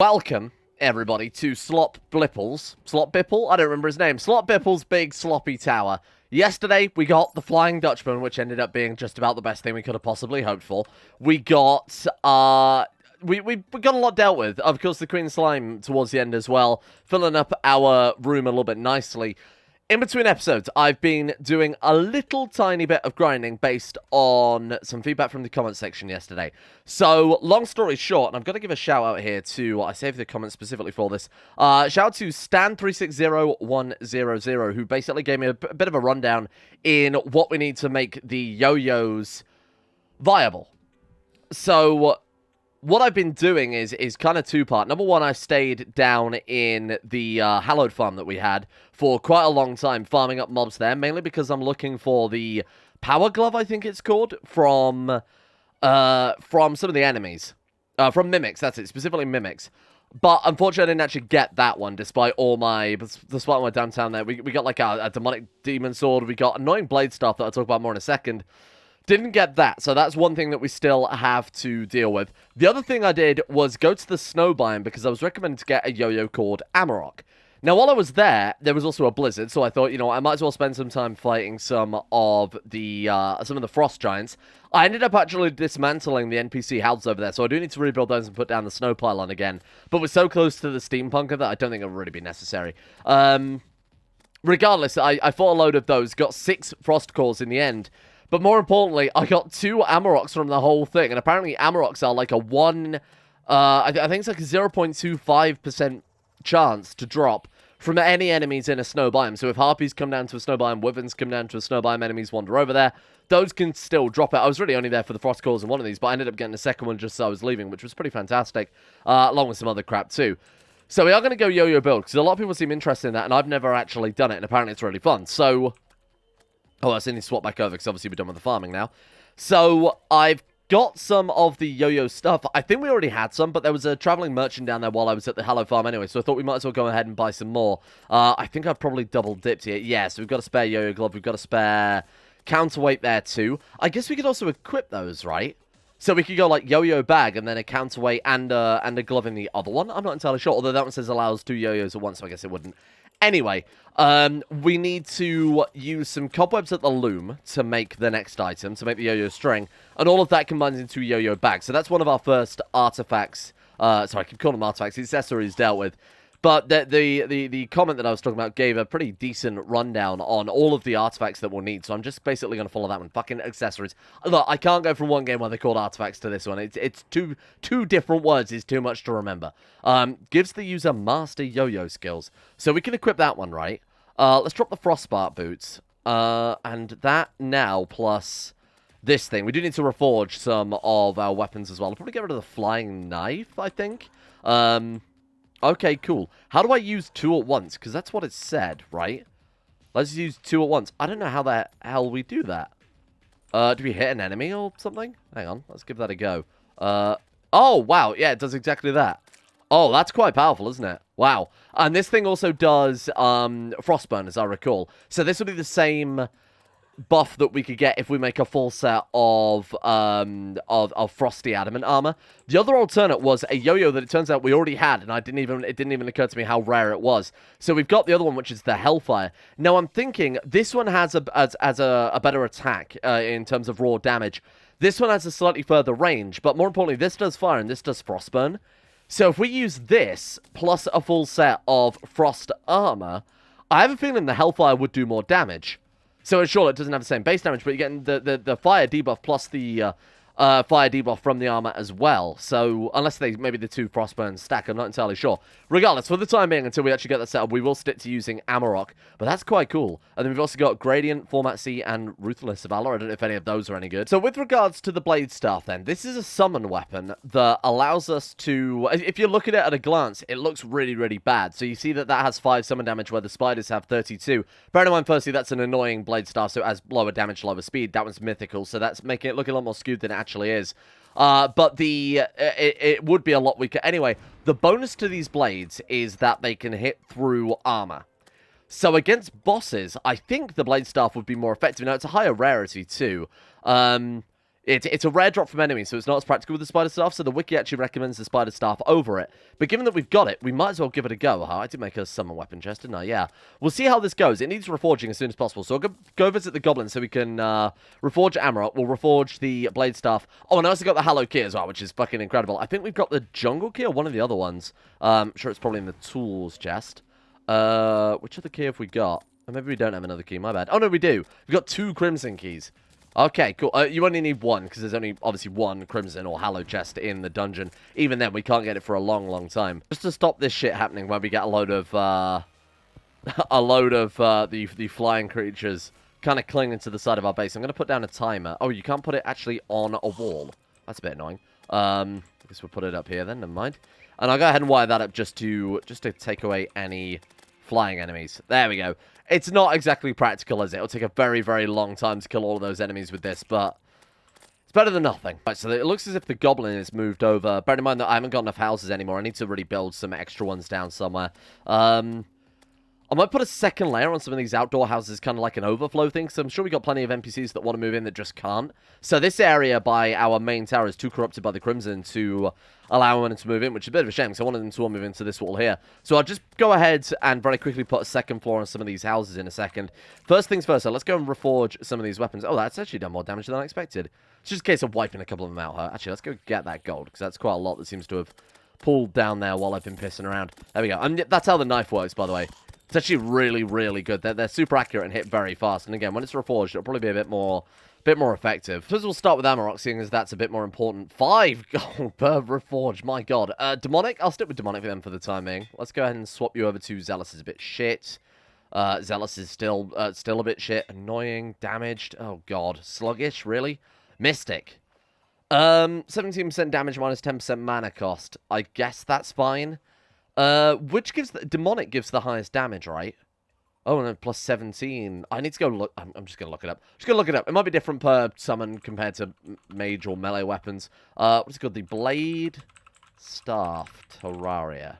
Welcome, everybody, to Slop Bipple? I don't remember his name. Slop Bipple's Big Sloppy Tower. Yesterday, we got the Flying Dutchman, which ended up being just about the best thing we could have possibly hoped for. We got, we got a lot dealt with. Of course, the Queen Slime towards the end as well, filling up our room a little bit nicely. In between episodes, I've been doing a little tiny bit of grinding based on some feedback from the comment section yesterday. So, long story short, and I've got to give a shout out here to, I saved the comment specifically for this, shout out to Stan360100, who basically gave me a bit of a rundown in what we need to make the yo-yos viable. So, what I've been doing is kind of two-part. Number one, I stayed down in the hallowed farm that we had for quite a long time, farming up mobs there, mainly because I'm looking for the power glove, I think it's called, from some of the enemies. From mimics, that's it, specifically mimics. But unfortunately, I didn't actually get that one, despite my downtown there. We got like a demonic demon sword, we got annoying blade stuff that I'll talk about more in a second. Didn't get that, so that's one thing that we still have to deal with. The other thing I did was go to the snow biome because I was recommended to get a yo-yo called Amarok. Now, while I was there was also a blizzard, so I thought, you know, I might as well spend some time fighting some of the frost giants. I ended up actually dismantling the NPC houses over there, so I do need to rebuild those and put down the snow pylon again. But we're so close to the steampunker that I don't think it'll really be necessary. Regardless, I fought a load of those, got 6 frost cores in the end. But more importantly, I got 2 Amaroks from the whole thing. And apparently Amaroks are like a I think it's like a 0.25% chance to drop from any enemies in a snow biome. So if harpies come down to a snow biome, wyverns come down to a snow biome, enemies wander over there, those can still drop out. I was really only there for the frost cores in one of these, but I ended up getting the second one just as I was leaving, which was pretty fantastic, along with some other crap too. So we are going to go yo-yo build, because a lot of people seem interested in that, and I've never actually done it, and apparently it's really fun. So... oh, I still need to swap back over because obviously we're done with the farming now. So, I've got some of the yo-yo stuff. I think we already had some, but there was a traveling merchant down there while I was at the Hallow Farm anyway, so I thought we might as well go ahead and buy some more. I think I've probably double-dipped here. Yeah, so we've got a spare yo-yo glove, we've got a spare counterweight there too. I guess we could also equip those, right? So we could go like yo-yo bag and then a counterweight and a glove in the other one. I'm not entirely sure, although that one says allows 2 yo-yos at once, so I guess it wouldn't. Anyway, we need to use some cobwebs at the loom to make the next item, to make the yo-yo string, and all of that combines into yo-yo bag. So that's one of our first artifacts. Sorry, I keep calling them artifacts. Accessories dealt with. But the comment that I was talking about gave a pretty decent rundown on all of the artifacts that we'll need. So I'm just basically going to follow that one. Fucking accessories. Look, I can't go from one game where they're called artifacts to this one. It's two different words. It's too much to remember. Gives the user master yo-yo skills. So we can equip that one, right? Let's drop the frostbite boots. And that now plus this thing. We do need to reforge some of our weapons as well. I'll probably get rid of the flying knife, I think. Okay, cool. How do I use 2 at once? Because that's what it said, right? Let's use 2 at once. I don't know how the hell we do that. Do we hit an enemy or something? Hang on, let's give that a go. Oh, wow. Yeah, it does exactly that. Oh, that's quite powerful, isn't it? Wow. And this thing also does frostburn, as I recall. So this will be the same buff that we could get if we make a full set of frosty adamant armor. The other alternate was a yo-yo that it turns out we already had, and it didn't even occur to me how rare it was. So we've got the other one, which is the Hellfire. Now I'm thinking this one has a better attack in terms of raw damage. This one has a slightly further range, but more importantly, this does fire and this does frostburn. So if we use this plus a full set of frost armor, I have a feeling the Hellfire would do more damage. So sure, it doesn't have the same base damage, but you're getting the fire debuff plus the fire debuff from the armor as well. So unless maybe the 2 frostburns stack, I'm not entirely sure. Regardless, for the time being, until we actually get that set up, we will stick to using Amarok. But that's quite cool. And then we've also got Gradient, Format C, and Ruthless Valor. I don't know if any of those are any good. So with regards to the blade staff then, this is a summon weapon that allows us to... if you look at it at a glance, it looks really, really bad. So you see that has 5 summon damage where the spiders have 32. Bear in mind, firstly, that's an annoying blade staff, so it has lower damage, lower speed. That one's mythical, so that's making it look a lot more skewed than it actually is. But it would be a lot weaker. Anyway, the bonus to these blades is that they can hit through armor. So against bosses, I think the blade staff would be more effective. Now, it's a higher rarity too. It's a rare drop from enemies, so it's not as practical with the spider staff, so the wiki actually recommends the spider staff over it. But given that we've got it, we might as well give it a go. I did make a summon weapon chest, didn't I? Yeah. We'll see how this goes. It needs reforging as soon as possible, so I'll go visit the goblin so we can reforge Amarok. We'll reforge the blade staff. Oh, and I also got the Hallow Key as well, which is fucking incredible. I think we've got the jungle key or one of the other ones. I'm sure it's probably in the tools chest. Which other key have we got? Oh, maybe we don't have another key, my bad. Oh, no, we do. We've got 2 crimson keys. Okay, cool. You only need 1, because there's only, obviously, 1 crimson or hallow chest in the dungeon. Even then, we can't get it for a long, long time. Just to stop this shit happening where we get a load of, the flying creatures kind of clinging to the side of our base. I'm going to put down a timer. Oh, you can't put it actually on a wall. That's a bit annoying. I guess we'll put it up here then, never mind. And I'll go ahead and wire that up just to take away any flying enemies. There we go. It's not exactly practical, is it? It'll take a very, very long time to kill all of those enemies with this, but it's better than nothing. Right, so it looks as if the goblin is moved over. Bear in mind that I haven't got enough houses anymore. I need to really build some extra ones down somewhere. I might put a second layer on some of these outdoor houses, kind of like an overflow thing, because I'm sure we got plenty of NPCs that want to move in that just can't. So this area by our main tower is too corrupted by the Crimson to allow them to move in, which is a bit of a shame, because I wanted them to all move into this wall here. So I'll just go ahead and very quickly put a second floor on some of these houses in a second. First things first, so let's go and reforge some of these weapons. Oh, that's actually done more damage than I expected. It's just a case of wiping a couple of them out, huh? Actually, let's go get that gold, because that's quite a lot that seems to have pulled down there while I've been pissing around. There we go. That's how the knife works, by the way. It's actually really, really good. They're super accurate and hit very fast. And again, when it's reforged, it'll probably be a bit more effective. First, we'll start with Amarok, seeing as that's a bit more important. 5 gold per reforged. My god. Demonic? I'll stick with Demonic for them for the time being. Let's go ahead and swap you over to Zealous. Is a bit shit. Zealous is still a bit shit. Annoying. Damaged. Oh god. Sluggish, really? Mystic. 17% damage minus 10% mana cost. I guess that's fine. Which gives Demonic gives the highest damage, right? Oh, no, plus 17. I need to go look. I'm just gonna look it up. Just gonna look it up. It might be different per summon compared to mage or melee weapons. What's it called? The Blade Staff Terraria.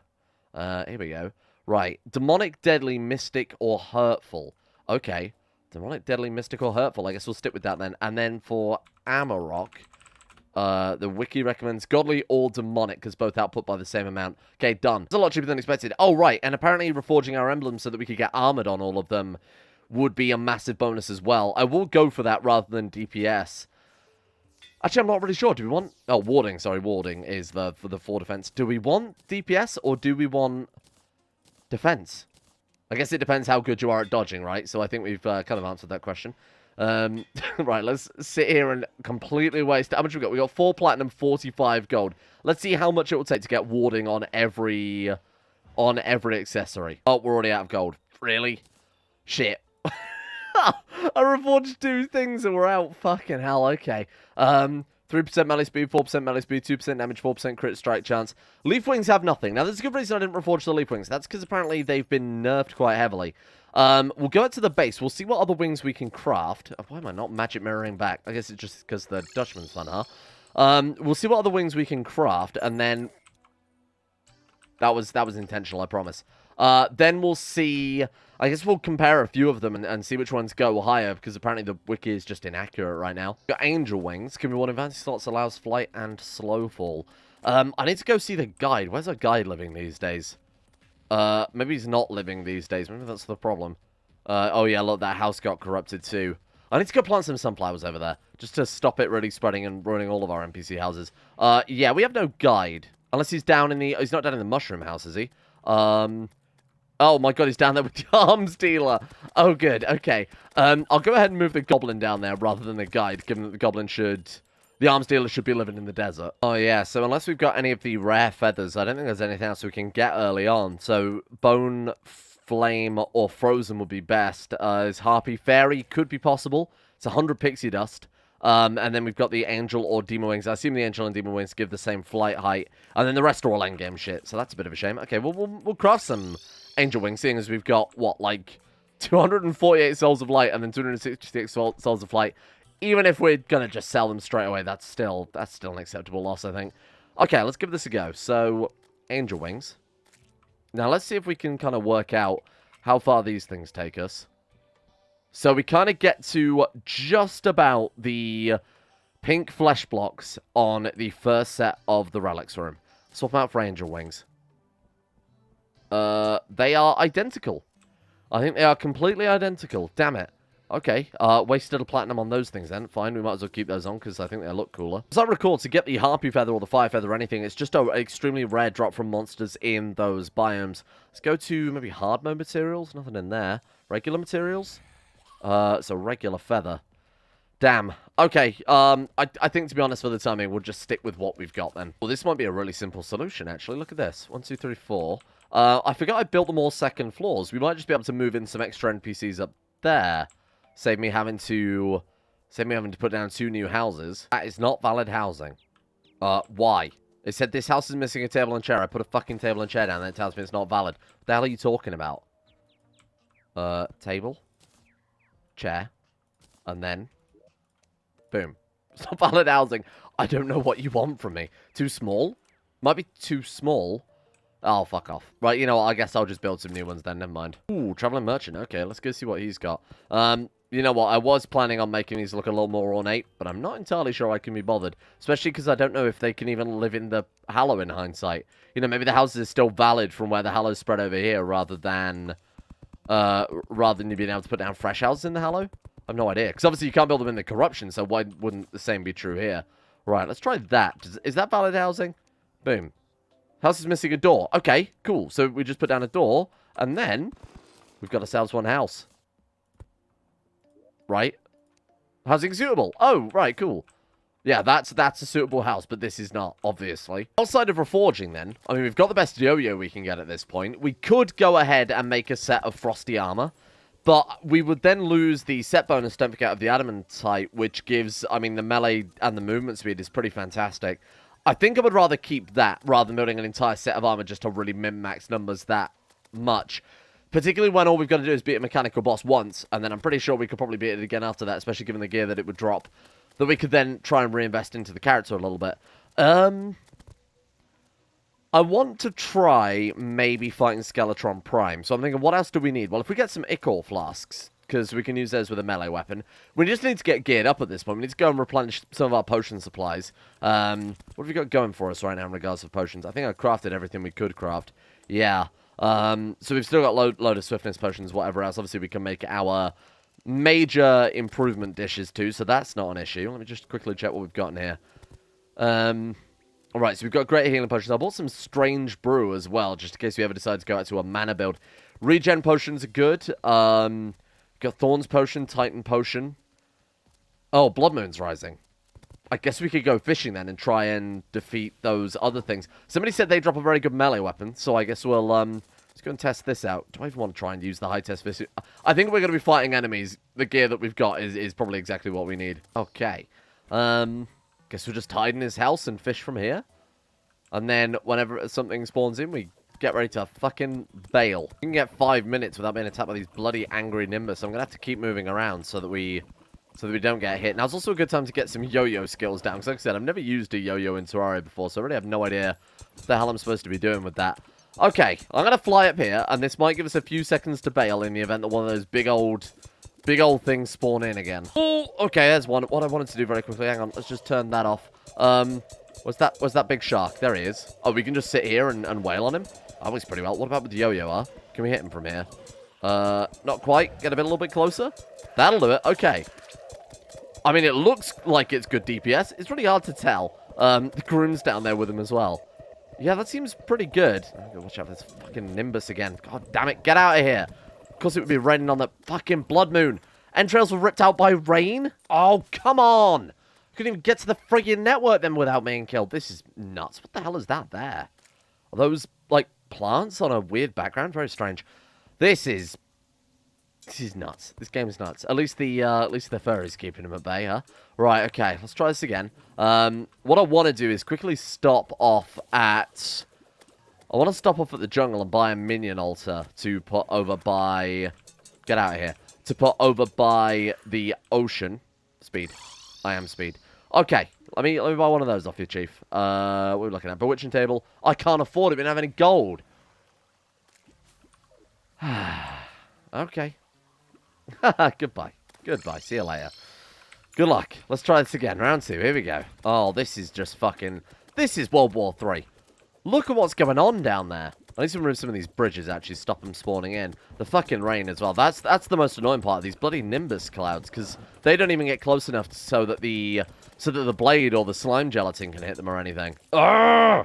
Here we go. Right. Demonic, Deadly, Mystic, or Hurtful. Okay. Demonic, Deadly, Mystic, or Hurtful. I guess we'll stick with that then. And then for Amarok, the wiki recommends godly or demonic, because both output by the same amount. Okay, done. It's a lot cheaper than expected. Oh, right, and apparently reforging our emblems so that we could get armored on all of them would be a massive bonus as well. I will go for that rather than DPS. Actually, I'm not really sure. Do we want... Oh, warding. Sorry, warding is for the 4 defense. Do we want DPS or do we want defense? I guess it depends how good you are at dodging, right? So I think we've kind of answered that question. Right, let's sit here and completely waste... How much we got? We got 4 platinum, 45 gold. Let's see how much it will take to get warding on every accessory. Oh, we're already out of gold. Really? Shit. I reforged 2 things and we're out. Fucking hell, okay. 3% melee speed, 4% melee speed, 2% damage, 4% crit strike chance. Leaf wings have nothing. Now, there's a good reason I didn't reforge the leaf wings. That's because apparently they've been nerfed quite heavily. We'll go out to the base. We'll see what other wings we can craft. Why am I not magic mirroring back? I guess it's just because the Dutchman's fun, huh? We'll see what other wings we can craft, and then... That was intentional, I promise. Then we'll see... I guess we'll compare a few of them and see which ones go higher, because apparently the wiki is just inaccurate right now. Got angel wings. Can be one advanced slots, allows flight and slow fall. I need to go see the guide. Where's our guide living these days? Maybe he's not living these days. Maybe that's the problem. Oh yeah, look, that house got corrupted too. I need to go plant some sunflowers over there, just to stop it really spreading and ruining all of our NPC houses. Yeah, we have no guide. Unless he's down in the... He's not down in the mushroom house, is he? Oh my god, he's down there with the arms dealer. Oh, good. Okay. I'll go ahead and move the goblin down there rather than the guide, given that the goblin should... The arms dealer should be living in the desert. Oh, yeah. So unless we've got any of the rare feathers, I don't think there's anything else we can get early on. So bone, flame, or frozen would be best. Is harpy fairy could be possible. It's 100 pixie dust. And then we've got the angel or demon wings. I assume the angel and demon wings give the same flight height. And then the rest are all endgame shit. So that's a bit of a shame. Okay, well, we'll craft some angel wings, seeing as we've got, what, like 248 souls of light and then 266 souls of flight. Even if we're going to just sell them straight away, that's still an acceptable loss, I think. Okay, let's give this a go. So, angel wings. Now, let's see if we can kind of work out how far these things take us. So, we kind of get to just about the pink flesh blocks on the first set of the relics room. Swap them out for angel wings. They are identical. I think they are completely identical. Damn it. Okay, wasted a platinum on those things then. Fine, we might as well keep those on because I think they look cooler. As I recall, to get the Harpy Feather or the Fire Feather or anything, it's just an extremely rare drop from monsters in those biomes. Let's go to maybe hard mode materials. Nothing in there. Regular materials? So regular feather. Damn. Okay, I think to be honest for the time being, we'll just stick with what we've got then. Well, this might be a really simple solution, actually. Look at this. 1, 2, 3, 4. I forgot I built them all second floors. We might just be able to move in some extra NPCs up there. Save me having to put down 2 new houses. That is not valid housing. Why? It said this house is missing a table and chair. I put a fucking table and chair down and it tells me it's not valid. What the hell are you talking about? Table. Chair. And then... boom. It's not valid housing. I don't know what you want from me. Too small? Might be too small. Oh, fuck off. Right, you know what? I guess I'll just build some new ones then. Never mind. Ooh, Traveling Merchant. Okay, let's go see what he's got. You know what? I was planning on making these look a little more ornate, but I'm not entirely sure I can be bothered. Especially because I don't know if they can even live in the Hallow in hindsight. You know, maybe the houses are still valid from where the Hallow's spread over here rather than you being able to put down fresh houses in the Hallow. I have no idea. Because obviously you can't build them in the Corruption, so why wouldn't the same be true here? Right, let's try that. Is that valid housing? Boom. House is missing a door. Okay, cool. So we just put down a door, and then we've got ourselves one house. Right? Housing suitable. Oh, right, cool. Yeah, that's a suitable house, but this is not, obviously. Outside of Reforging, then, I mean, we've got the best yo-yo we can get at this point. We could go ahead and make a set of Frosty Armor, but we would then lose the set bonus, don't forget, of the Adamantite, which gives, I mean, the melee and the movement speed is pretty fantastic. I think I would rather keep that rather than building an entire set of armor just to really min-max numbers that much. Particularly when all we've got to do is beat a mechanical boss once, and then I'm pretty sure we could probably beat it again after that, especially given the gear that it would drop, that we could then try and reinvest into the character a little bit. I want to try maybe fighting Skeletron Prime, so I'm thinking, what else do we need? Well, if we get some Ichor Flasks, because we can use those with a melee weapon. We just need to get geared up at this point. We need to go and replenish some of our potion supplies. What have we got going for us right now in regards to potions? I think I crafted everything we could craft. Yeah. So we've still got load of swiftness potions, whatever else. Obviously, we can make our major improvement dishes too, so that's not an issue. Let me just quickly check what we've got in here. Alright, so we've got great healing potions. I bought some strange brew as well, just in case we ever decide to go out to a mana build. Regen potions are good. Got Thorns Potion, Titan Potion. Oh, Blood Moon's Rising. I guess we could go fishing then and try and defeat those other things. Somebody said they drop a very good melee weapon, so I guess we'll, let's go and test this out. Do I even want to try and use the high-test fish? I think we're going to be fighting enemies. The gear that we've got is probably exactly what we need. Okay. Guess we'll just hide in his house and fish from here. And then whenever something spawns in, we get ready to fucking bail. We can get 5 minutes without being attacked by these bloody angry Nimbus. So I'm going to have to keep moving around so that we don't get hit. Now, it's also a good time to get some yo-yo skills down. Because like I said, I've never used a yo-yo in Terraria before. So I really have no idea what the hell I'm supposed to be doing with that. Okay, I'm going to fly up here. And this might give us a few seconds to bail in the event that one of those big old things spawn in again. Oh, okay, there's one. What I wanted to do very quickly. Hang on, let's just turn that off. What's that big shark? There he is. Oh, we can just sit here and wail on him? That works pretty well. What about with the yo-yo, huh? Can we hit him from here? Not quite. Get a little bit closer. That'll do it. Okay. I mean, it looks like it's good DPS. It's really hard to tell. The groom's down there with him as well. Yeah, that seems pretty good. Watch out for this fucking Nimbus again. God damn it. Get out of here. Of course it would be raining on the fucking Blood Moon. Entrails were ripped out by rain? Oh, come on. Couldn't even get to the friggin' network then without being killed. This is nuts. What the hell is that there? Are those, like, plants on a weird background? Very strange. This is nuts. This game is nuts. At least the fur is keeping him at bay, huh? Right, okay. Let's try this again. What I want to do is quickly stop off at... I want to stop off at the jungle and buy a minion altar to put over by... Get out of here. To put over by the ocean. Speed. I am speed. Okay. Let me buy one of those off you, Chief. What are we looking at? Bewitching table. I can't afford it. We don't have any gold. Okay. Goodbye. Goodbye. See you later. Good luck. Let's try this again. Round 2. Here we go. Oh, this is just fucking... This is World War 3. Look at what's going on down there. I need to remove some of these bridges, actually, stop them spawning in. The fucking rain as well. That's the most annoying part of these bloody Nimbus clouds, because they don't even get close enough so that the blade or the slime gelatin can hit them or anything. Urgh!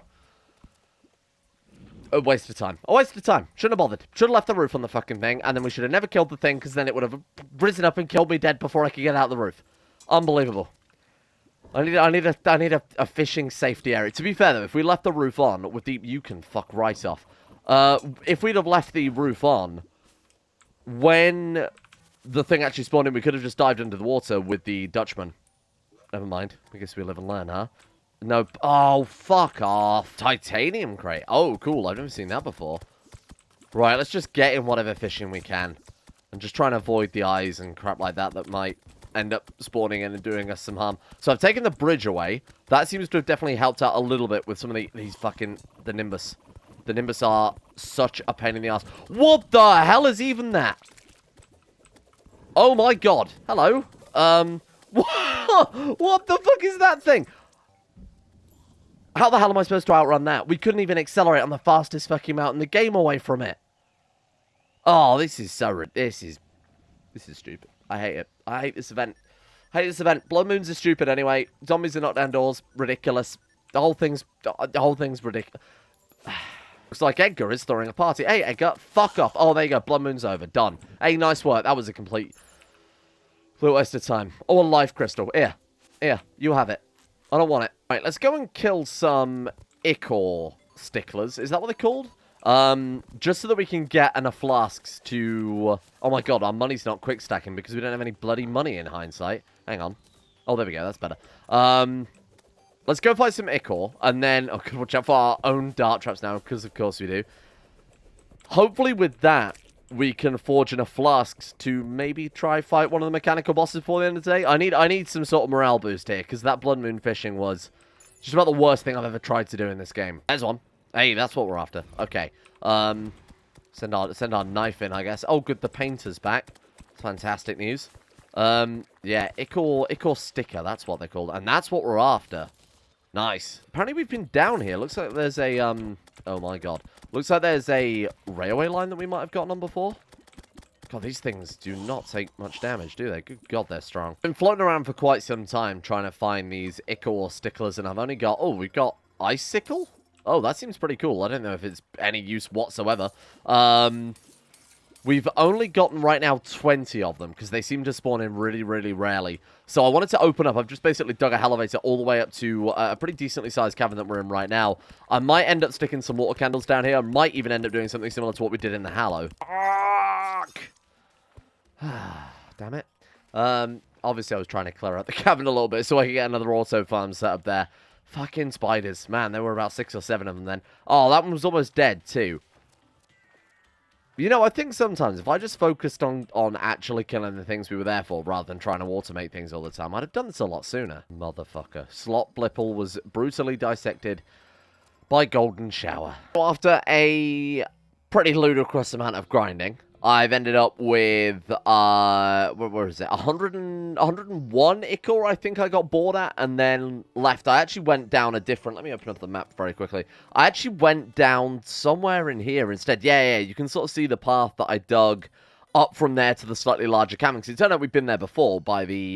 A waste of time. A waste of time. Shouldn't have bothered. Should have left the roof on the fucking thing, and then we should have never killed the thing, because then it would have risen up and killed me dead before I could get out the roof. Unbelievable. I need a fishing safety area. To be fair, though, if we left the roof on with the... You can fuck right off. If we'd have left the roof on, when the thing actually spawned in, we could have just dived into the water with the Dutchman. Never mind. I guess we live and learn, huh? No. Oh, fuck off. Titanium crate. Oh, cool. I've never seen that before. Right, let's just get in whatever fishing we can. And just try and avoid the eyes and crap like that that might end up spawning in and doing us some harm. So I've taken the bridge away. That seems to have definitely helped out a little bit with some of these fucking... The Nimbus. The Nimbus are such a pain in the ass. What the hell is even that? Oh my god. Hello. What the fuck is that thing? How the hell am I supposed to outrun that? We couldn't even accelerate on the fastest fucking mountain in the game away from it. Oh, this is so... This is stupid. I hate it. I hate this event. I hate this event. Blood moons are stupid anyway. Zombies are knocked down doors. Ridiculous. The whole thing's ridiculous. Looks like Edgar is throwing a party. Hey, Edgar, fuck off. Oh, there you go. Blood moon's over. Done. Hey, nice work. That was a complete waste of time. Oh, a life crystal. Here. Here. You have it. I don't want it. Right, let's go and kill some Ichor sticklers. Is that what they're called? Just so that we can get enough flasks to... Oh my god, our money's not quick stacking because we don't have any bloody money in hindsight. Hang on. Oh, there we go. That's better. Let's go find some Ichor, and then... Oh, God, watch out for our own dart traps now, because of course we do. Hopefully with that, we can forge enough flasks to maybe try fight one of the mechanical bosses before the end of the day. I need some sort of morale boost here, because that blood moon fishing was just about the worst thing I've ever tried to do in this game. There's one. Hey, that's what we're after. Okay. Send our knife in, I guess. Oh, good, the painter's back. Fantastic news. Yeah, Ichor sticker, that's what they're called. And that's what we're after. Nice. Apparently we've been down here. Looks like there's a, oh my god. Looks like there's a railway line that we might have gotten on before. God, these things do not take much damage, do they? Good god, they're strong. Been floating around for quite some time trying to find these Ichor sticklers, and I've only got, oh, we've got Icicle? Oh, that seems pretty cool. I don't know if it's any use whatsoever. We've only gotten right now 20 of them because they seem to spawn in really, really rarely. So I wanted to open up. I've just basically dug a elevator all the way up to a pretty decently sized cavern that we're in right now. I might end up sticking some water candles down here. I might even end up doing something similar to what we did in the Hallow. Damn it. Obviously, I was trying to clear out the cavern a little bit so I could get another auto farm set up there. Fucking spiders. Man, there were about 6 or 7 of them then. Oh, that one was almost dead too. You know, I think sometimes if I just focused on actually killing the things we were there for rather than trying to automate things all the time, I'd have done this a lot sooner. Motherfucker. Slot Blipple was brutally dissected by Golden Shower. After a pretty ludicrous amount of grinding, I've ended up with, where is it? 101 Ichor, I think I got bored at, and then left. I actually went down a different, let me open up the map very quickly. I actually went down somewhere in here instead. Yeah, you can sort of see the path that I dug up from there to the slightly larger cavern. Because it turned out we've been there before by the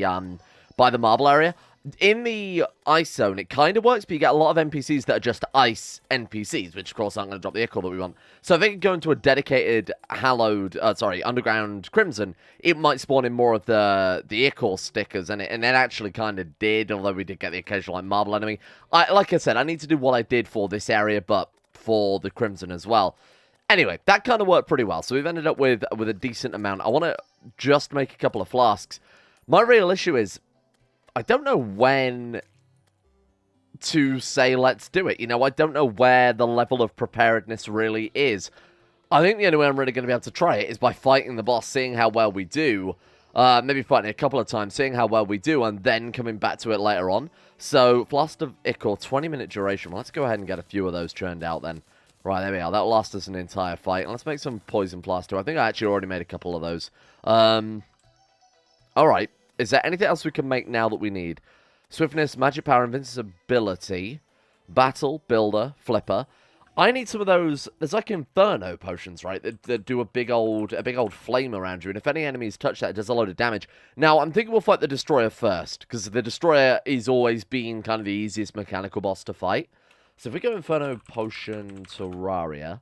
marble area. In the ice zone, it kind of works, but you get a lot of NPCs that are just ice NPCs, which, of course, aren't going to drop the Ichor that we want. So if they could go into a dedicated underground Crimson, it might spawn in more of the Ichor stickers, and it actually kind of did, although we did get the occasional, like, marble enemy. Like I said, I need to do what I did for this area, but for the Crimson as well. Anyway, that kind of worked pretty well, so we've ended up with a decent amount. I want to just make a couple of flasks. My real issue is, I don't know when to say let's do it. You know, I don't know where the level of preparedness really is. I think the only way I'm really going to be able to try it is by fighting the boss, seeing how well we do. Maybe fighting it a couple of times, seeing how well we do, and then coming back to it later on. So, Blast of Ichor, 20-minute duration. Well, let's go ahead and get a few of those churned out then. Right, there we are. That'll last us an entire fight. And let's make some poison plaster. I think I actually already made a couple of those. Alright. Is there anything else we can make now that we need? Swiftness, magic power, invincibility, battle, builder, flipper. I need some of those. There's like inferno potions, right? That do a big old flame around you, and if any enemies touch that, it does a load of damage. Now, I'm thinking we'll fight the destroyer first, because the destroyer is always been kind of the easiest mechanical boss to fight. So if we go inferno potion Terraria,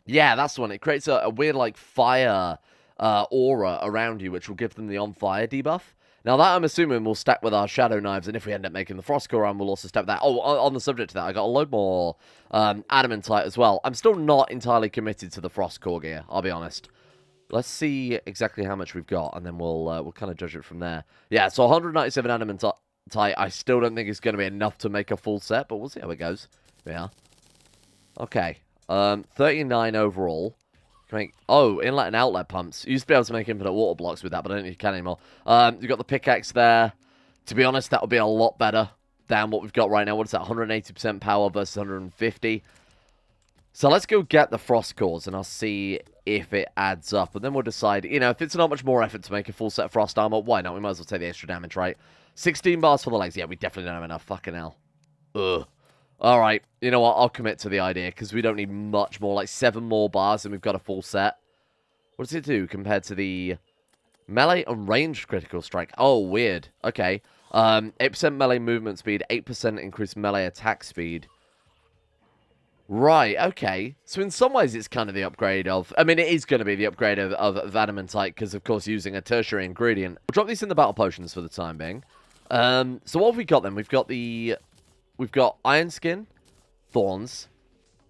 yeah, that's the one. It creates a weird like fire aura around you, which will give them the on fire debuff. Now, that I'm assuming will stack with our Shadow Knives, and if we end up making the Frost Core Arm, we'll also stack that. Oh, on the subject of that, I got a load more Adamantite as well. I'm still not entirely committed to the Frost Core gear, I'll be honest. Let's see exactly how much we've got, and then we'll kind of judge it from there. Yeah, so 197 Adamantite, I still don't think it's going to be enough to make a full set, but we'll see how it goes. Yeah. Okay. 39 overall. Oh, inlet and outlet pumps. You used to be able to make infinite water blocks with that, but I don't think you can anymore. You've got the pickaxe there. To be honest, that would be a lot better than what we've got right now. What is that? 180% power versus 150. So let's go get the frost cores, and I'll see if it adds up. And then we'll decide, you know, if it's not much more effort to make a full set of frost armor, why not? We might as well take the extra damage, right? 16 bars for the legs. Yeah, we definitely don't have enough. Fucking hell. Ugh. Alright, you know what, I'll commit to the idea, because we don't need much more, like 7 more bars, and we've got a full set. What does it do compared to the melee and ranged critical strike? Oh, weird. Okay. 8% melee movement speed, 8% increased melee attack speed. Right, okay. So in some ways, it's kind of the upgrade of... I mean, it is going to be the upgrade of Adamantite, because, of course, using a tertiary ingredient. We'll drop these in the battle potions for the time being. So what have we got, then? We've got Iron Skin, Thorns.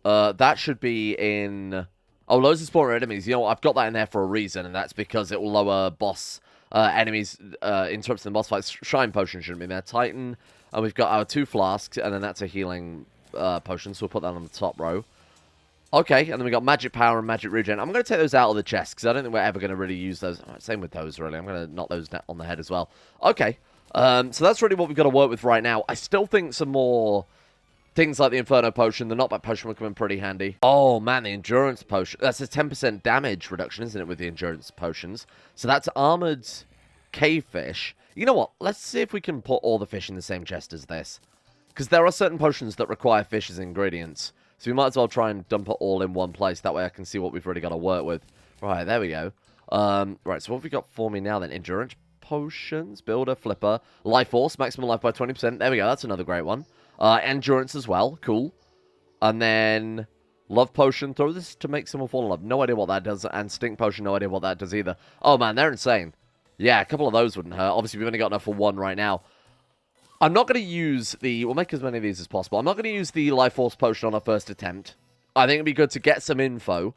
That should be in... Oh, loads of spawner enemies. You know what? I've got that in there for a reason, and that's because it will lower boss enemies interrupts in boss fights. Shine Potion shouldn't be there. Titan. And we've got our 2 flasks, and then that's a healing potion, so we'll put that on the top row. Okay, and then we got Magic Power and Magic Regen. I'm going to take those out of the chest, because I don't think we're ever going to really use those. Same with those, really. I'm going to knock those on the head as well. Okay. So that's really what we've got to work with right now. I still think some more things like the Inferno Potion, the Knockback Potion will come in pretty handy. Oh, man, the Endurance Potion. That's a 10% damage reduction, isn't it, with the Endurance Potions? So that's Armored Cave Fish. You know what? Let's see if we can put all the fish in the same chest as this. Because there are certain potions that require fish as ingredients. So we might as well try and dump it all in one place. That way I can see what we've really got to work with. Right, there we go. Right, so what have we got for me now then? Endurance Potions, Builder, Flipper, Life Force, maximum life by 20%. There we go, that's another great one. Endurance as well, cool. And then Love Potion, throw this to make someone fall in love. No idea what that does. And Stink Potion, no idea what that does either. Oh man, they're insane. Yeah, a couple of those wouldn't hurt. Obviously, we've only got enough for one right now. I'm not going to use the... We'll make as many of these as possible. I'm not going to use the Life Force Potion on our first attempt. I think it'd be good to get some info,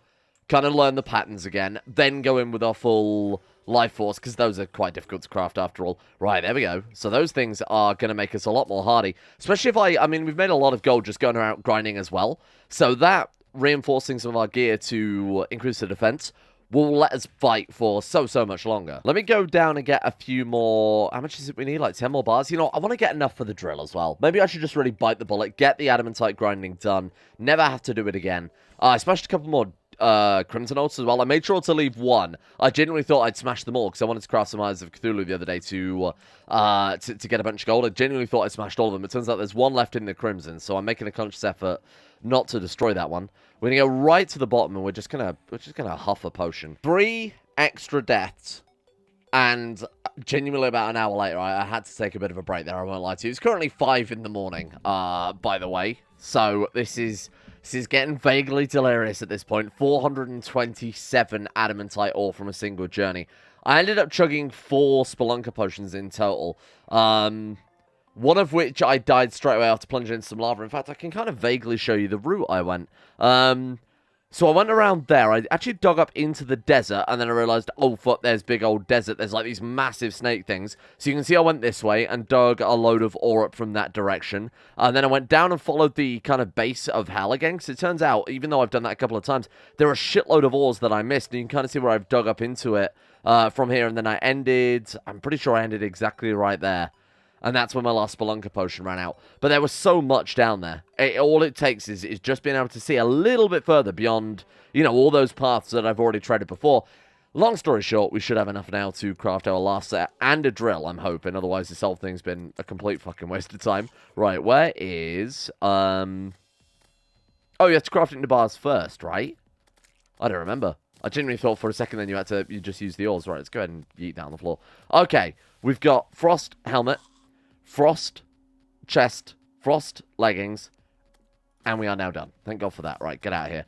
kind of learn the patterns again, then go in with our full Life Force, because those are quite difficult to craft after all. Right, there we go. So those things are going to make us a lot more hardy. Especially if I mean, we've made a lot of gold just going around grinding as well. So that, reinforcing some of our gear to increase the defense, will let us fight for so much longer. Let me go down and get a few more... How much is it we need? Like 10 more bars? You know, I want to get enough for the drill as well. Maybe I should just really bite the bullet, get the Adamantite grinding done, never have to do it again. I smashed a couple more Crimson Oats as well. I made sure to leave one. I genuinely thought I'd smash them all, because I wanted to craft some Eyes of Cthulhu the other day to get a bunch of gold. I genuinely thought I smashed all of them. It turns out there's one left in the Crimson, so I'm making a conscious effort not to destroy that one. We're gonna go right to the bottom, and we're just gonna huff a potion. 3 extra deaths, and genuinely about an hour later, I had to take a bit of a break there, I won't lie to you. It's currently 5 in the morning, by the way, so this is getting vaguely delirious at this point. 427 Adamantite ore from a single journey. I ended up chugging 4 Spelunker potions in total. One of which I died straight away after plunging into some lava. In fact, I can kind of vaguely show you the route I went. So I went around there. I actually dug up into the desert, and then I realized, oh, fuck, there's big old desert. There's like these massive snake things. So you can see I went this way and dug a load of ore up from that direction. And then I went down and followed the kind of base of hell again. Because it turns out, even though I've done that a couple of times, there are a shitload of ores that I missed. And you can kind of see where I've dug up into it from here. And then I ended, I'm pretty sure I ended exactly right there. And that's when my last Spelunker potion ran out. But there was so much down there. All it takes is just being able to see a little bit further beyond, you know, all those paths that I've already treaded before. Long story short, we should have enough now to craft our last set and a drill, I'm hoping. Otherwise, this whole thing's been a complete fucking waste of time. Right, where is... Oh, you have to craft it into bars first, right? I don't remember. I genuinely thought for a second then you just use the ores. Right, let's go ahead and yeet down the floor. Okay, we've got frost helmet, frost chest, frost leggings, and we are now done. Thank God for that. Right, get out of here.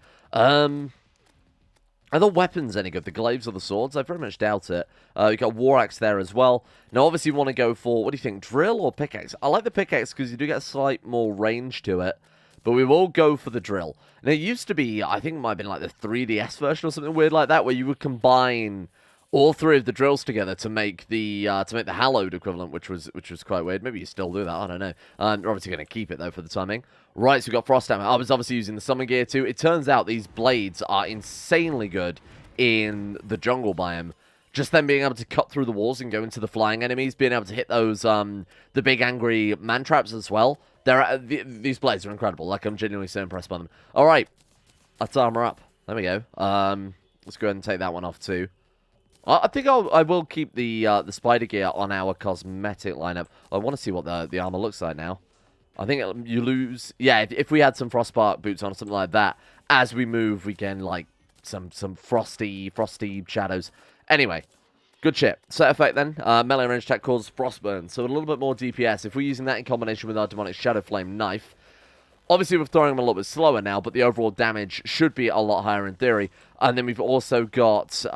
Are the weapons any good? The glaives or the swords? I very much doubt it. You've got war axe there as well. Now, obviously, you want to go for, what do you think, drill or pickaxe? I like the pickaxe because you do get a slight more range to it. But we will go for the drill. Now, it used to be, I think it might have been like the 3DS version or something weird like that, where you would combine all three of the drills together to make the hallowed equivalent, which was quite weird. Maybe you still do that, I don't know. We're obviously going to keep it, though, for the timing. Right, so we've got frost hammer. I was obviously using the summon gear, too. It turns out these blades are insanely good in the jungle biome. Just them being able to cut through the walls and go into the flying enemies, being able to hit those, the big angry man traps as well. These blades are incredible. Like, I'm genuinely so impressed by them. All right, let's armor up. There we go. Let's go ahead and take that one off, too. I think I will keep the spider gear on our cosmetic lineup. I want to see what the armor looks like now. I think you lose... Yeah, if we had some frostbark boots on or something like that, as we move, we gain, like, some frosty shadows. Anyway, good shit. Set effect, then. Melee range attack causes frostburn, so a little bit more DPS. If we're using that in combination with our demonic shadow flame knife... Obviously, we're throwing them a little bit slower now, but the overall damage should be a lot higher in theory. And then we've also got...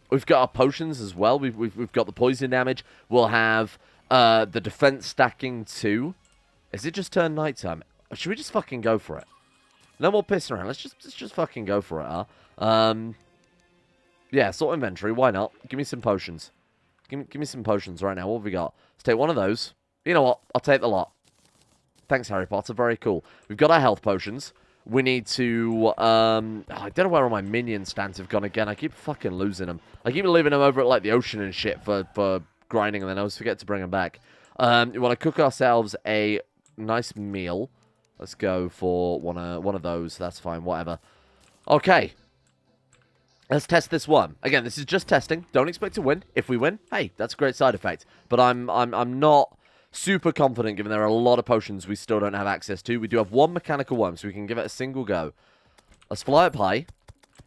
We've got our potions as well. We've got the poison damage. We'll have the defense stacking too. Is it just turned nighttime? Or should we just fucking go for it? No more pissing around. Let's just fucking go for it, huh? Yeah, sort inventory. Why not? Give me some potions. Give me some potions right now. What have we got? Let's take one of those. You know what? I'll take the lot. Thanks, Harry Potter. Very cool. We've got our health potions. We need to, I don't know where all my minion stands have gone again. I keep fucking losing them. I keep leaving them over at, like, the ocean and shit for grinding, and then I always forget to bring them back. We want to cook ourselves a nice meal. Let's go for one of those. That's fine, whatever. Okay. Let's test this one. Again, this is just testing. Don't expect to win. If we win, hey, that's a great side effect. But I'm not... super confident, given there are a lot of potions we still don't have access to. We do have one mechanical worm, so we can give it a single go. Let's fly up high.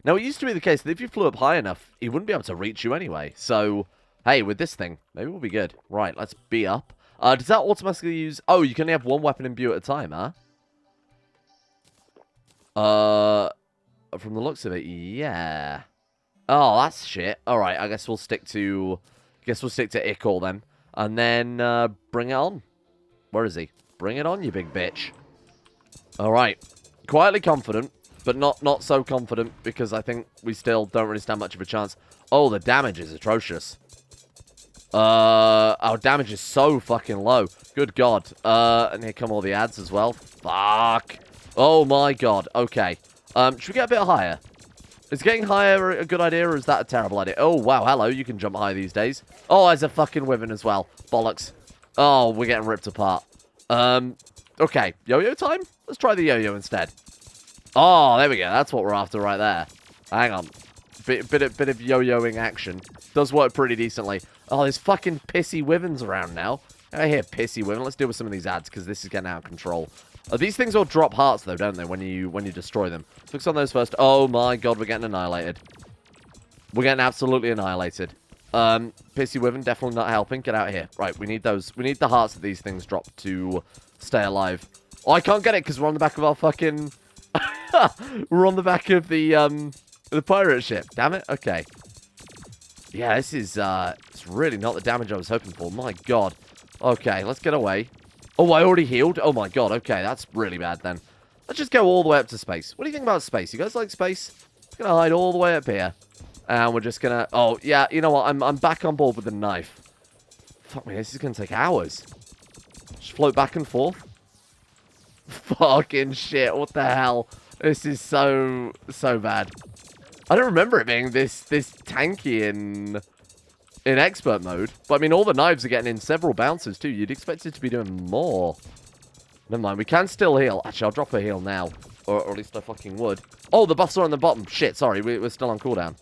Now, it used to be the case that if you flew up high enough, he wouldn't be able to reach you anyway. So, hey, with this thing, maybe we'll be good. Right, let's be up. Does that automatically use... Oh, you can only have one weapon imbue at a time, huh? From the looks of it, yeah. Oh, that's shit. Alright, I guess we'll stick to... Ickle then. And then, bring it on. Where is he? Bring it on, you big bitch. Alright. Quietly confident, but not so confident, because I think we still don't really stand much of a chance. Oh, the damage is atrocious. Our damage is so fucking low. Good God. And here come all the ads as well. Fuck. Oh my God. Okay. Should we get a bit higher? Is getting higher a good idea, or is that a terrible idea? Oh, wow, hello, you can jump high these days. Oh, there's a fucking wyvern as well. Bollocks. Oh, we're getting ripped apart. Okay, yo-yo time? Let's try the yo-yo instead. Oh, there we go, that's what we're after right there. Hang on. Bit of yo-yoing action. Does work pretty decently. Oh, there's fucking pissy wyverns around now. I hear pissy wyvern. Let's deal with some of these ads, because this is getting out of control. These things all drop hearts, though, don't they, when you destroy them? Focus on those first. Oh, my God, we're getting annihilated. We're getting absolutely annihilated. Pissy Wyvern, definitely not helping. Get out of here. Right, we need those. We need the hearts that these things drop to stay alive. Oh, I can't get it, because we're on the back of our fucking... we're on the back of the pirate ship. Damn it. Okay. Yeah, this is, it's really not the damage I was hoping for. My God. Okay, let's get away. Oh, I already healed? Oh my God, okay, that's really bad then. Let's just go all the way up to space. What do you think about space? You guys like space? I'm gonna hide all the way up here. And we're just gonna... Oh, yeah, you know what? I'm back on board with the knife. Fuck me, this is gonna take hours. Just float back and forth. Fucking shit, what the hell? This is so bad. I don't remember it being this tanky in expert mode. But, I mean, all the knives are getting in several bounces, too. You'd expect it to be doing more. Never mind, we can still heal. Actually, I'll drop a heal now. Or at least I fucking would. Oh, the buffs are on the bottom. Shit, sorry, we're still on cooldown.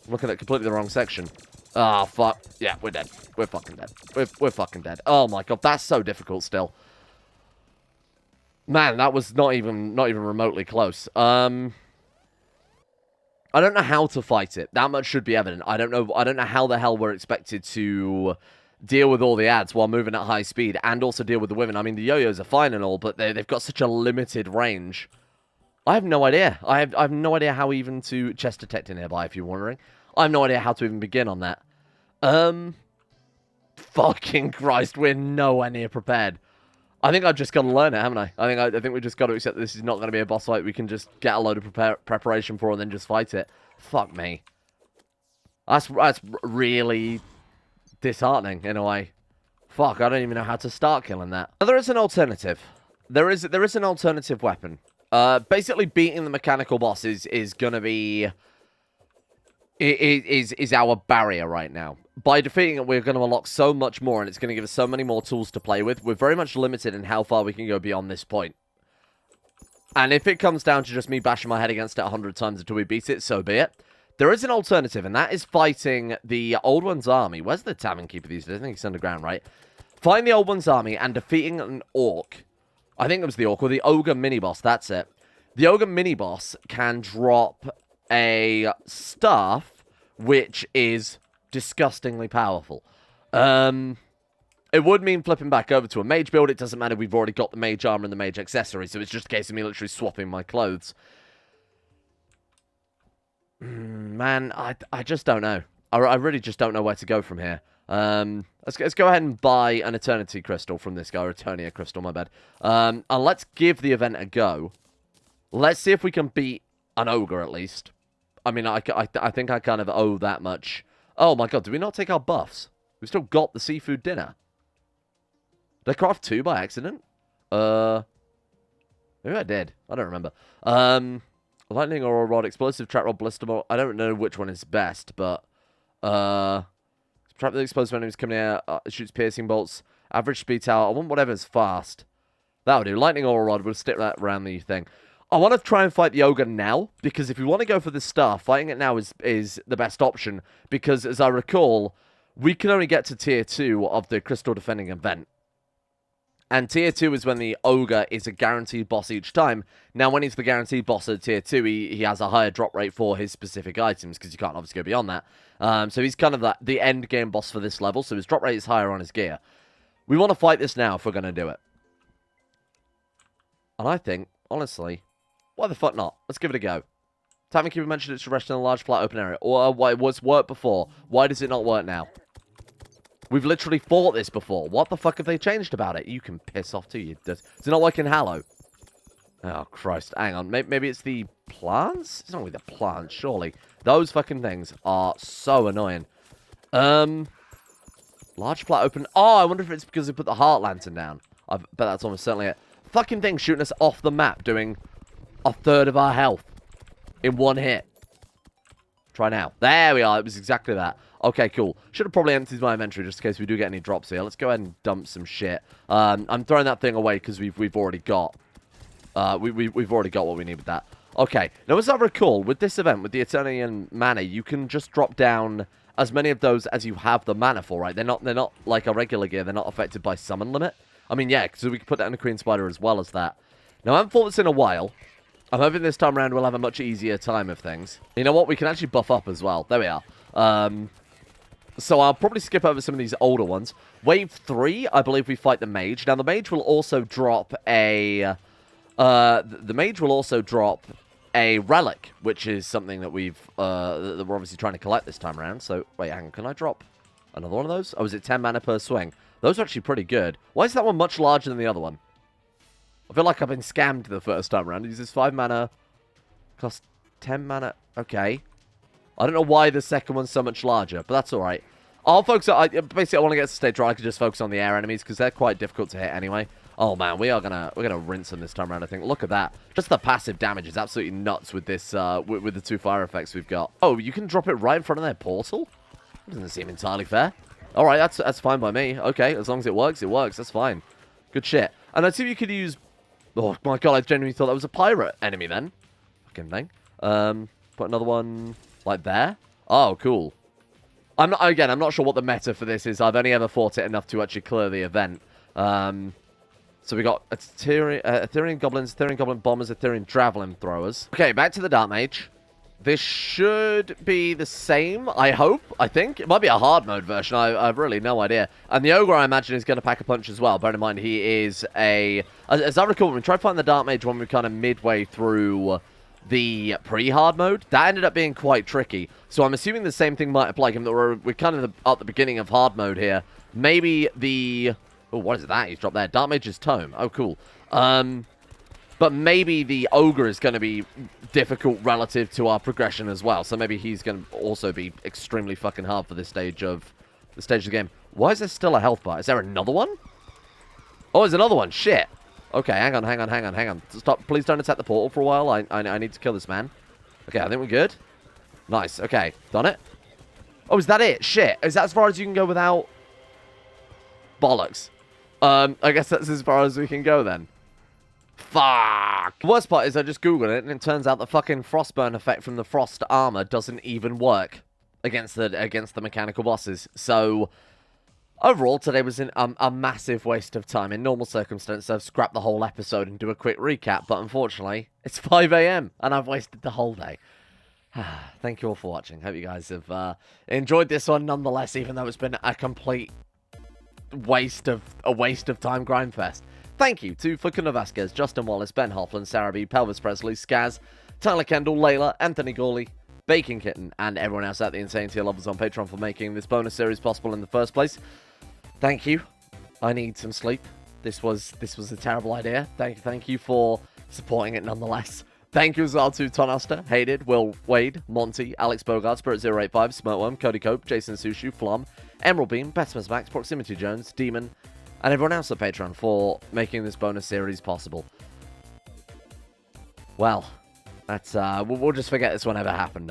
I'm looking at completely the wrong section. Ah, fuck. Yeah, we're dead. We're fucking dead. We're fucking dead. Oh my god, that's so difficult still. Man, that was not even remotely close. I don't know how to fight it. That much should be evident. I don't know how the hell we're expected to deal with all the ads while moving at high speed and also deal with the women. I mean, the yo-yos are fine and all, but they've got such a limited range. I have no idea. I have no idea how even to chest detect nearby, if you're wondering. I have no idea how to even begin on that. Fucking Christ, we're nowhere near prepared. I think I've just got to learn it, haven't I? I think we just got to accept that this is not going to be a boss fight we can just get a load of preparation for and then just fight it. Fuck me. That's really disheartening, in a way. Fuck, I don't even know how to start killing that. Now, there is an alternative. There is an alternative weapon. Basically, beating the mechanical boss is gonna be... is our barrier right now. By defeating it, we're going to unlock so much more, and it's going to give us so many more tools to play with. We're very much limited in how far we can go beyond this point. And if it comes down to just me bashing my head against it 100 times until we beat it, so be it. There is an alternative, and that is fighting the Old One's army. Where's the Tavern Keeper these days? I think he's underground, right? Find the Old One's army and defeating an Orc. I think it was the Orc, or the Ogre mini-boss, that's it. The Ogre mini-boss can drop a staff, which is disgustingly powerful. It would mean flipping back over to a mage build. It doesn't matter, we've already got the mage armor and the mage accessory, so it's just a case of me literally swapping my clothes. Man, I just don't know. I really just don't know where to go from here. Let's go ahead and buy an Eternity Crystal from this guy, or Eternia Crystal, my bad. And let's give the event a go. Let's see if we can beat an ogre, at least. I mean, I think I kind of owe that much. Oh my god, did we not take our buffs? We've still got the seafood dinner. Did I craft 2 by accident? Maybe I did. I don't remember. Lightning or rod, explosive, trap rod, blister ball. I don't know which one is best, but... Trap the explosive enemies coming out, shoots piercing bolts. Average speed tower. I want whatever's fast. That'll do. Lightning or rod, we'll stick that around the thing. I want to try and fight the ogre now, because if we want to go for the star, fighting it now is the best option, because as I recall, we can only get to tier 2 of the Crystal Defending event. And tier 2 is when the ogre is a guaranteed boss each time. Now, when he's the guaranteed boss at tier 2, he has a higher drop rate for his specific items, because you can't obviously go beyond that. So he's kind of the end game boss for this level, so his drop rate is higher on his gear. We want to fight this now if we're going to do it. And I think, honestly... why the fuck not? Let's give it a go. Tavern Keeper mentioned it should rest in a large, flat, open area. Or why it was worked before. Why does it not work now? We've literally fought this before. What the fuck have they changed about it? You can piss off too, you does. Does it not work in Hallow? Oh, Christ. Hang on. Maybe it's the plants? It's not really the plants, surely. Those fucking things are so annoying. Large, flat, open... oh, I wonder if it's because they put the heart lantern down. I bet that's almost certainly it. Fucking thing shooting us off the map, doing... a third of our health in one hit. Try now. There we are. It was exactly that. Okay, cool. Should have probably emptied my inventory just in case we do get any drops here. Let's go ahead and dump some shit. I'm throwing that thing away because we've already got we've already got what we need with that. Okay. Now, as I recall, with this event, with the Eternian mana, you can just drop down as many of those as you have the mana for, right? They're not like a regular gear. They're not affected by summon limit. I mean, yeah, so we can put that in a Queen Spider as well as that. Now, I haven't fought this in a while. I'm hoping this time around we'll have a much easier time of things. You know what? We can actually buff up as well. There we are. So I'll probably skip over some of these older ones. Wave 3, I believe we fight the mage. Now, the mage will also drop a... the mage will also drop a relic, which is something that we're obviously trying to collect this time around. So, wait, hang on. Can I drop another one of those? Oh, is it 10 mana per swing? Those are actually pretty good. Why is that one much larger than the other one? I feel like I've been scammed the first time around. It uses 5 mana, cost 10 mana. Okay. I don't know why the second one's so much larger, but that's alright. I'll focus on... basically, I want to get to stage where I can just focus on the air enemies, because they're quite difficult to hit anyway. Oh, man, we're gonna rinse them this time around, I think. Look at that. Just the passive damage is absolutely nuts with this, with the 2 fire effects we've got. Oh, you can drop it right in front of their portal? That doesn't seem entirely fair. Alright, that's fine by me. Okay, as long as it works, it works. That's fine. Good shit. And I see you could use... oh my god, I genuinely thought that was a pirate enemy then. Fucking thing. Put another one like there. Oh, cool. I'm not sure what the meta for this is. I've only ever fought it enough to actually clear the event. So we got Ethereum Goblins, Ethereum Goblin Bombers, Ethereum Javelin Throwers. Okay, back to the Dark Mage. This should be the same, I hope, I think. It might be a hard mode version, I've really no idea. And the Ogre, I imagine, is going to pack a punch as well. Bear in mind, he is a... As I recall, when we tried to find the Dark Mage when we were kind of midway through the pre-hard mode, that ended up being quite tricky. So I'm assuming the same thing might apply, given that we're kind of at the beginning of hard mode here. Maybe the... Oh, what is that? He's dropped there. Dark Mage's Tome. Oh, cool. But maybe the Ogre is going to be difficult relative to our progression as well. So maybe he's going to also be extremely fucking hard for this stage of the game. Why is there still a health bar? Is there another one? Oh, there's another one. Shit. Okay, hang on. Stop. Please don't attack the portal for a while. I need to kill this man. Okay, I think we're good. Nice. Okay, done it. Oh, is that it? Shit. Is that as far as you can go without... Bollocks. I guess that's as far as we can go then. Fuck. The worst part is I just googled it and it turns out the fucking frostburn effect from the frost armor doesn't even work against the mechanical bosses. So overall, today was a massive waste of time. In normal circumstances, I've scrapped the whole episode and do a quick recap, but unfortunately, it's 5 AM and I've wasted the whole day. Thank you all for watching. Hope you guys have enjoyed this one nonetheless, even though it's been a complete waste of time grindfest. Thank you to Fakuna Vasquez, Justin Wallace, Ben Hoffland, Sarah B, Pelvis Presley, Skaz, Tyler Kendall, Layla, Anthony Gawley, Bacon Kitten, and everyone else at the Insane Tier levels on Patreon for making this bonus series possible in the first place. Thank you. I need some sleep. This was a terrible idea. Thank you for supporting it nonetheless. Thank you as well to Tonoster, Hated, Will Wade, Monty, Alex Bogart, Spirit085, Smirtworm, Cody Cope, Jason Sushu, Flom, Emerald Beam, Petimus Max, Proximity Jones, Demon, and everyone else at Patreon for making this bonus series possible. Well, that's we'll just forget this one ever happened,